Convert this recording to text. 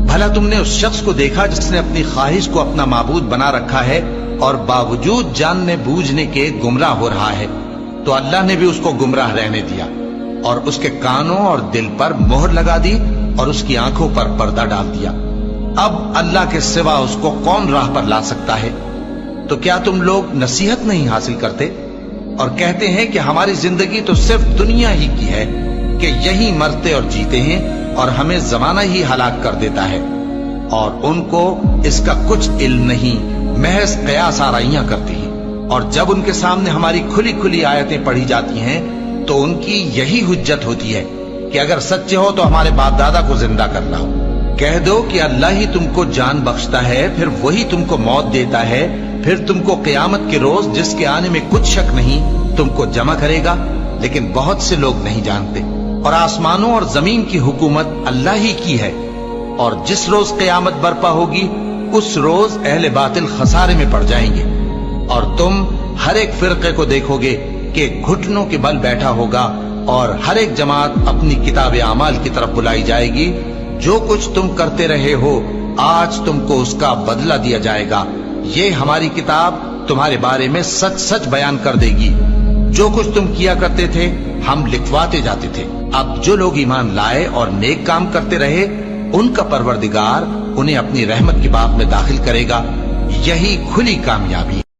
بھلا تم نے اس شخص کو دیکھا جس نے اپنی خواہش کو اپنا معبود بنا رکھا ہے اور باوجود جاننے بوجھنے کے گمراہ ہو رہا ہے؟ تو اللہ نے بھی اس کو گمراہ رہنے دیا اور اس کے کانوں اور دل پر مہر لگا دی اور اس کی آنکھوں پر پردہ ڈال دیا۔ اب اللہ کے سوا اس کو کون راہ پر لا سکتا ہے؟ تو کیا تم لوگ نصیحت نہیں حاصل کرتے اور کہتے ہیں کہ ہماری زندگی تو صرف دنیا ہی کی ہے، کہ یہی مرتے اور جیتے ہیں اور ہمیں زمانہ ہی ہلاک کر دیتا ہے، اور ان کو اس کا کچھ علم نہیں، محض قیاس آرائیاں کرتی ہیں۔ اور جب ان کے سامنے ہماری کھلی کھلی آیتیں پڑھی جاتی ہیں تو ان کی یہی حجت ہوتی ہے کہ اگر سچے ہو تو ہمارے باپ دادا کو زندہ کر لاؤ۔ کہہ دو کہ اللہ ہی تم کو جان بخشتا ہے، پھر وہی تم کو موت دیتا ہے، پھر تم کو قیامت کے روز جس کے آنے میں کچھ شک نہیں تم کو جمع کرے گا، لیکن بہت سے لوگ نہیں جانتے۔ اور آسمانوں اور زمین کی حکومت اللہ ہی کی ہے، اور جس روز قیامت برپا ہوگی اس روز اہل باطل خسارے میں پڑ جائیں گے، اور تم ہر ایک فرقے کو دیکھو گے کہ گھٹنوں کے بل بیٹھا ہوگا، اور ہر ایک جماعت اپنی کتاب اعمال کی طرف بلائی جائے گی۔ جو کچھ تم کرتے رہے ہو آج تم کو اس کا بدلہ دیا جائے گا، یہ ہماری کتاب تمہارے بارے میں سچ سچ بیان کر دے گی۔ جو کچھ تم کیا کرتے تھے ہم لکھواتے جاتے تھے۔ اب جو لوگ ایمان لائے اور نیک کام کرتے رہے ان کا پروردگار انہیں اپنی رحمت کی بات میں داخل کرے گا، یہی کھلی کامیابی۔